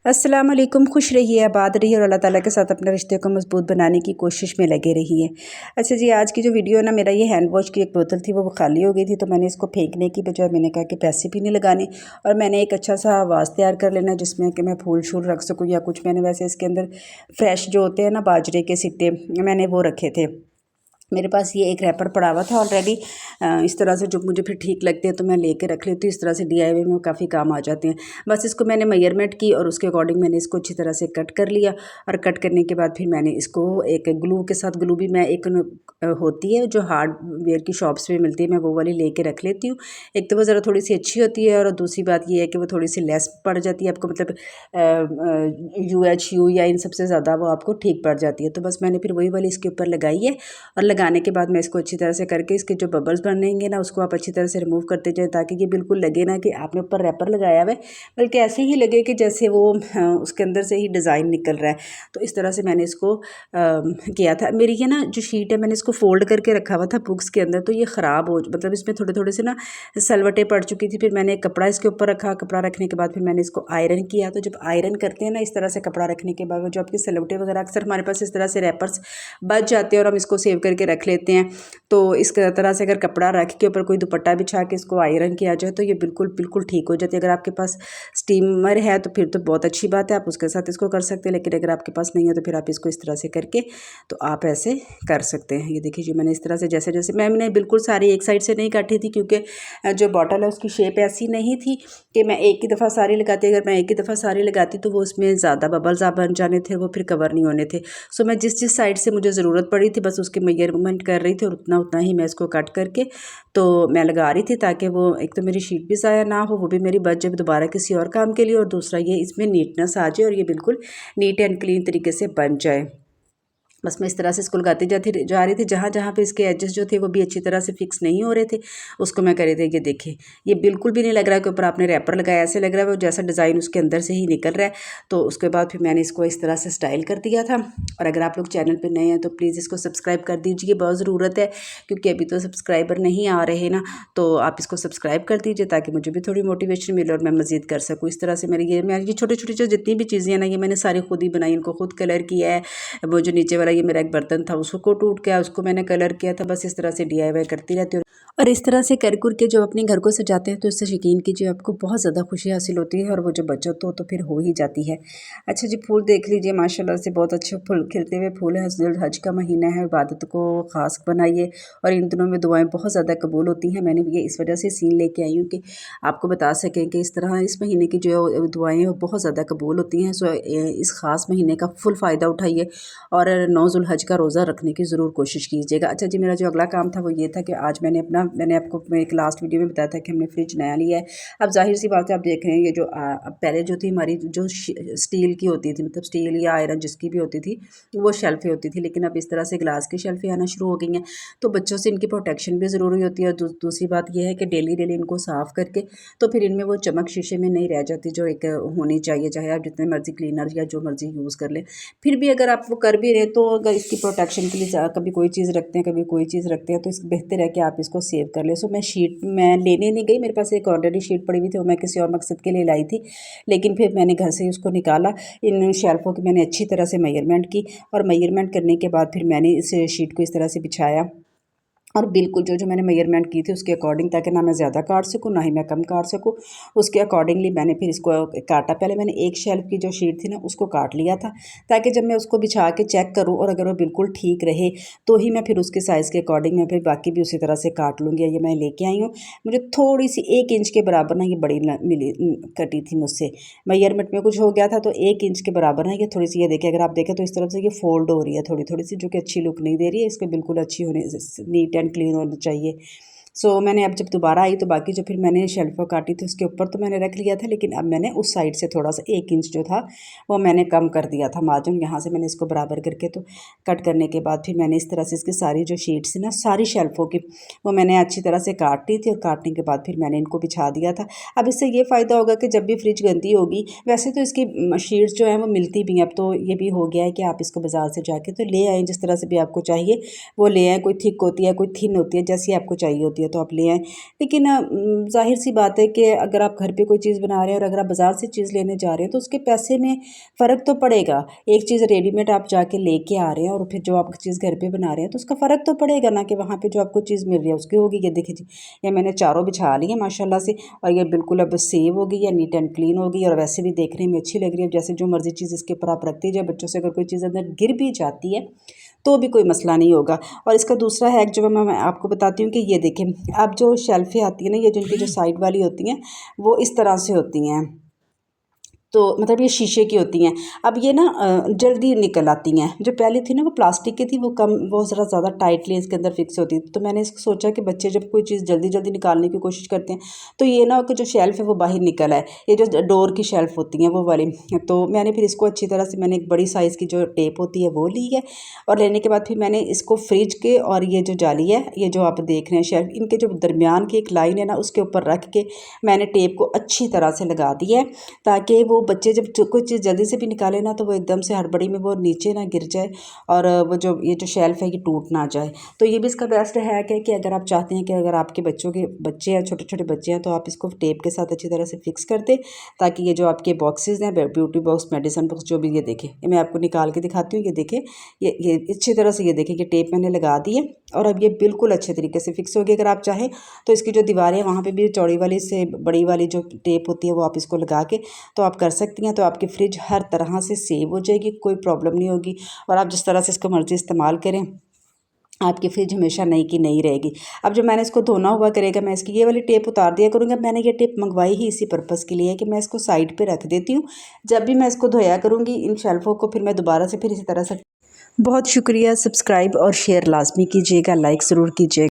अस्सलाम वालेकुम। खुश रहिए, आबाद रहिए और अल्लाह ताला के साथ अपने रिश्ते को मजबूत बनाने की कोशिश में लगे रहिए। अच्छा जी, आज की जो वीडियो है ना, मेरा ये हैंड वॉश की एक बोतल थी, वो खाली हो गई थी, तो मैंने इसको फेंकने की बजाय मैंने कहा कि पैसे भी नहीं लगाने और मैंने एक अच्छा सा आवाज़ तैयार कर लेना जिसमें कि मैं फूल शूल रख सकूँ या कुछ। मैंने वैसे इसके अंदर फ्रेश जो होते हैं ना बाजरे के सिट्टे, मैंने वो रखे थे। मेरे पास ये एक रैपर पड़ा हुआ था ऑलरेडी। इस तरह से जो मुझे फिर ठीक लगते हैं तो मैं लेके रख लेती हूँ। इस तरह से DIY में काफ़ी काम आ जाते हैं। बस इसको मैंने मेजरमेंट की और उसके अकॉर्डिंग मैंने इसको अच्छी तरह से कट कर लिया और कट करने के बाद फिर मैंने इसको एक ग्लू के साथ, ग्लू भी मैं एक होती है जो हार्डवेयर की शॉप्स में मिलती है, मैं वो वाली लेके रख लेती हूँ। एक तो वो ज़रा थोड़ी सी अच्छी होती है और दूसरी बात ये है कि वो थोड़ी सी लेस पड़ जाती है आपको, मतलब UHU या इन सबसे ज़्यादा वो आपको ठीक पड़ जाती है। तो बस मैंने फिर वही वाली इसके ऊपर लगाई है और लगाने के बाद मैं इसको अच्छी तरह से करके इसके जो बबल्स बनेंगे ना उसको आप अच्छी तरह से रिमूव करते जाएं, ताकि ये बिल्कुल लगे ना कि आपने ऊपर रैपर लगाया हुआ है, बल्कि ऐसे ही लगे कि जैसे वो उसके अंदर से ही डिज़ाइन निकल रहा है। तो इस तरह से मैंने इसको किया था। मेरी ये ना जो शीट है मैंने इसको फोल्ड करके रखा हुआ था बुक्स के अंदर, तो ये ख़राब हो, मतलब इसमें थोड़े थोड़े से ना सलवटें पड़ चुकी थी। फिर मैंने एक कपड़ा इसके ऊपर रखा, कपड़ा रखने के बाद फिर मैंने इसको आयरन किया। तो जब आयरन करते हैं ना इस तरह से कपड़ा रखने के बाद जो आपकी सलवटें वगैरह, अक्सर हमारे पास इस तरह से रैपर्स बच जाते हैं और हम इसको सेव करके रख लेते हैं। तो इस तरह से अगर कपड़ा रख के ऊपर कोई दुपट्टा बिछा के इसको आयरन किया जाए तो ये बिल्कुल बिल्कुल ठीक हो जाती है। अगर आपके पास स्टीमर है तो फिर तो बहुत अच्छी बात है, आप उसके साथ इसको कर सकते हैं। लेकिन अगर आपके पास नहीं है तो फिर आप इसको इस तरह से करके तो आप ऐसे कर सकते हैं। ये देखिए जी, मैंने इस तरह से जैसे जैसे मैंने बिल्कुल सारी एक साइड से नहीं काटी थी, क्योंकि जो बॉटल है उसकी शेप ऐसी नहीं थी कि मैं एक ही दफ़ा सारी लगाती। अगर मैं एक ही दफ़ा सारी लगाती तो वो उसमें ज़्यादा बबल्स आ बन जाने थे, वो फिर कवर नहीं होने थे। सो मैं जिस जिस साइड से मुझे ज़रूरत पड़ी थी बस उसके मेजरमेंट कर रही थी और उतना उतना ही मैं इसको कट करके तो मैं लगा रही थी, ताकि वो एक तो मेरी शीट भी ज़ाया ना हो, वो भी मेरी बच जाए दोबारा किसी और काम के लिए, और दूसरा ये इसमें नीटनेस आ जाए और ये बिल्कुल नीट एंड क्लीन तरीके से बन जाए। बस मैं इस तरह से इसको लगाती जा रही थी। जहाँ जहाँ पे इसके एजेस जो थे वो भी अच्छी तरह से फिक्स नहीं हो रहे थे, उसको मैं कर रही थी। ये देखिए, ये बिल्कुल भी नहीं लग रहा है कि ऊपर आपने रैपर लगाया, ऐसे लग रहा है वो जैसा डिज़ाइन उसके अंदर से ही निकल रहा है। तो उसके बाद फिर मैंने इसको इस तरह से स्टाइल कर दिया था। और अगर आप लोग चैनल पर नए हैं तो प्लीज़ इसको सब्सक्राइब कर दीजिए, बहुत ज़रूरत है, क्योंकि अभी तो सब्सक्राइबर नहीं आ रहे ना। तो आप इसको सब्सक्राइब कर दीजिए ताकि मुझे भी थोड़ी मोटिवेशन मिले और मैं मज़ीद कर सकूँ। इस तरह से मैं ये छोटी छोटी जो जितनी भी चीज़ें हैं ना, ये मैंने सारी खुद ही बनाई, इनको खुद कलर किया है। वो जो नीचे वाला ये मेरा एक बर्तन था उसको टूट गया, उसको मैंने कलर किया था। बस इस तरह से DIY करती रहती हूँ और इस तरह से कर के जब अपने घर को सजाते हैं तो इससे यकीन कीजिए आपको बहुत ज़्यादा खुशी हासिल होती है और वो जो बचत हो तो फिर हो ही जाती है। अच्छा जी, फूल देख लीजिए, माशाल्लाह से बहुत अच्छे फूल, खिलते हुए फूल है। हज का महीना है, इबादत को ख़ास बनाइए और इन दिनों में दुआएं बहुत ज़्यादा कबूल होती हैं। मैंने ये इस वजह से सीन लेके आई हूँ कि आपको बता सकें कि इस तरह इस महीने की जो दुआएँ हैं वो बहुत ज़्यादा कबूल होती हैं। सो इस ख़ास महीने का फुल फ़ायदा उठाइए और 9 ज़ुल्हज का रोज़ा रखने की ज़रूर कोशिश कीजिएगा। अच्छा जी, मेरा जो अगला काम था वो ये था कि आज मैंने आपको एक लास्ट वीडियो में बताया था कि हमने फ्रिज नया लिया है। अब जाहिर सी बात है, आप देख रहे हैं ये जो पहले जो थी हमारी जो स्टील की होती थी, मतलब स्टील या आयरन जिसकी भी होती थी, वो शेल्फ़ें होती थी, लेकिन अब इस तरह से ग्लास की शेल्फ़ें आना शुरू हो गई हैं। तो बच्चों से इनकी प्रोटेक्शन भी ज़रूरी होती है और दूसरी बात यह है कि डेली इनको साफ़ करके तो फिर इनमें वो चमक शीशे में नहीं रह जाती जो एक होनी चाहिए, चाहे आप जितने मर्जी क्लीनर या जो मर्जी यूज़ कर लें। फिर भी अगर आप वो कर भी रहे तो अगर इसकी प्रोटेक्शन के लिए कभी कोई चीज़ रखते हैं, कभी कोई चीज़ रखते हैं, तो इस बेहतर है कि आप इसको सेव कर लें। सो मैं लेने नहीं गई, मेरे पास एक ऑलरेडी शीट पड़ी हुई थी, वो मैं किसी और मकसद के लिए लाई थी, लेकिन फिर मैंने घर से उसको निकाला। इन शेल्फ़ों की मैंने अच्छी तरह से मेजरमेंट की और मेजरमेंट करने के बाद फिर मैंने इस शीट को इस तरह से बिछाया और बिल्कुल जो मैंने मेजरमेंट की थी उसके अकॉर्डिंग, ताकि ना मैं ज़्यादा काट सकूँ ना ही मैं कम काट सकूँ, उसके अकॉर्डिंगली मैंने फिर इसको काटा। पहले मैंने एक शेल्फ़ की जो शीट थी ना उसको काट लिया था, ताकि जब मैं उसको बिछा के चेक करूँ और अगर वो बिल्कुल ठीक रहे तो ही मैं फिर उसके साइज़ के अकॉर्डिंग मैं फिर बाकी भी उसी तरह से काट लूँगी। ये मैं लेके आई हूँ, मुझे थोड़ी सी 1 इंच के बराबर ना ये बड़ी मिली, कटी थी मुझसे। मेजरमेंट में कुछ हो गया था तो 1 इंच के बराबर ना ये थोड़ी सी, ये देखिए अगर आप देखें तो इस तरफ से ये फोल्ड हो रही है थोड़ी थोड़ी सी, जो कि अच्छी लुक नहीं दे रही है। इसको बिल्कुल अच्छी होने, नीट एंड क्लीन होनी चाहिए। सो मैंने अब जब दोबारा आई तो बाकी जो फिर मैंने शेल्फ़ काटी थी उसके ऊपर तो मैंने रख लिया था, लेकिन अब मैंने उस साइड से थोड़ा सा 1 इंच जो था वो मैंने कम कर दिया था मार्जिन। यहाँ से मैंने इसको बराबर करके तो कट करने के बाद फिर मैंने इस तरह से इसकी सारी जो शीट्स थी ना सारी शेल्फ़ों की, वो मैंने अच्छी तरह से काट ली थी और काटने के बाद फिर मैंने इनको बिछा दिया था। अब इससे ये फ़ायदा होगा कि जब भी फ्रिज गंदी होगी, वैसे तो इसकी शीट्स जो हैं वो मिलती भी हैं, अब तो ये भी हो गया है कि आप इसको बाज़ार से जाके तो ले आएँ, जिस तरह से भी आपको चाहिए वो ले आएँ। कोई थिक होती है, कोई थिन होती है, जैसी आपको चाहिए होती है। है तो आप ले आएँ। लेकिन ज़ाहिर सी बात है कि अगर आप घर पे कोई चीज़ बना रहे हैं और अगर आप बाज़ार से चीज़ लेने जा रहे हैं तो उसके पैसे में फ़र्क तो पड़ेगा। एक चीज़ रेडीमेड आप जाके लेके आ रहे हैं और फिर जो आप चीज़ घर पे बना रहे हैं तो उसका फ़र्क तो पड़ेगा ना, कि वहाँ पे जो आपको चीज़ मिल रही है उसकी होगी। ये देखिए जी, ये मैंने चारों बिछा ली है माशाल्लाह से, और ये बिल्कुल अब सेव हो गई है, नीट एंड क्लीन हो गई है और वैसे भी देखने में अच्छी लग रही है। जैसे जो मर्ज़ी चीज़ इसके ऊपर आप रखती जाए, बच्चों से अगर कोई चीज़ अंदर गिर भी जाती है तो भी कोई मसला नहीं होगा। और इसका दूसरा हैक जो मैं आपको बताती हूँ कि ये देखें, अब जो शेल्फ़ें आती हैं ना, ये जिनकी जो साइड वाली होती हैं वो इस तरह से होती हैं, तो मतलब ये शीशे की होती हैं। अब ये ना जल्दी निकल आती हैं। जो पहले थी ना वो प्लास्टिक की थी, वो ज़रा ज़्यादा टाइटली इसके अंदर फिक्स होती थी। तो मैंने इसको सोचा कि बच्चे जब कोई चीज़ जल्दी जल्दी निकालने की कोशिश करते हैं तो ये ना कि जो शेल्फ़ है वो बाहर निकल आए, ये जो डोर की शेल्फ़ होती हैं वो वाली। तो मैंने फिर इसको अच्छी तरह से, मैंने एक बड़ी साइज़ की जो टेप होती है वो ली है, और लेने के बाद फिर मैंने इसको फ्रिज के और ये जो जाली है, ये जो आप देख रहे हैं शेल्फ़, इनके जो दरमियान की एक लाइन है ना उसके ऊपर रख के मैंने टेप को अच्छी तरह से लगा दिया है, ताकि वो बच्चे जब कोई चीज़ जल्दी से भी निकाले ना तो वो एकदम से हड़बड़ी में वो नीचे ना गिर जाए और वो जो ये जो शेल्फ़ है ये टूट ना जाए। तो ये भी इसका बेस्ट हैक है कि अगर आप चाहते हैं कि अगर आपके बच्चों के बच्चे हैं, छोटे छोटे बच्चे हैं, तो आप इसको टेप के साथ अच्छी तरह से फिक्स कर दें, ताकि ये जो आपके बॉक्सेस हैं, ब्यूटी बॉक्स, मेडिसिन बॉक्स, जो भी, ये देखें, ये मैं आपको निकाल के दिखाती हूँ। ये देखें, ये अच्छी तरह से, ये देखें कि टेप मैंने लगा दी है और अब ये बिल्कुल अच्छे तरीके से फिक्स होगी। अगर आप चाहें तो इसकी जो दीवारें हैं वहाँ पे भी चौड़ी वाली से बड़ी वाली जो टेप होती है वो आप इसको लगा के तो आप कर सकती हैं। तो आपकी फ्रिज हर तरह से सेव हो जाएगी, कोई प्रॉब्लम नहीं होगी, और आप जिस तरह से इसको मर्ज़ी इस्तेमाल करें, आपकी फ्रिज हमेशा नई की नई रहेगी। अब जो मैंने इसको धोना हुआ करेगा, मैं इसकी ये वाली टेप उतार दिया करूँगी। मैंने ये टेप मंगवाई ही इसी पर्पज़ के लिए है कि मैं इसको साइड पे रख देती हूँ, जब भी मैं इसको धोया करूँगी इन शेल्फ़ों को, फिर मैं दोबारा से फिर इसी तरह से। बहुत शुक्रिया। सब्सक्राइब और शेयर लाजमी कीजिएगा, लाइक ज़रूर कीजिएगा।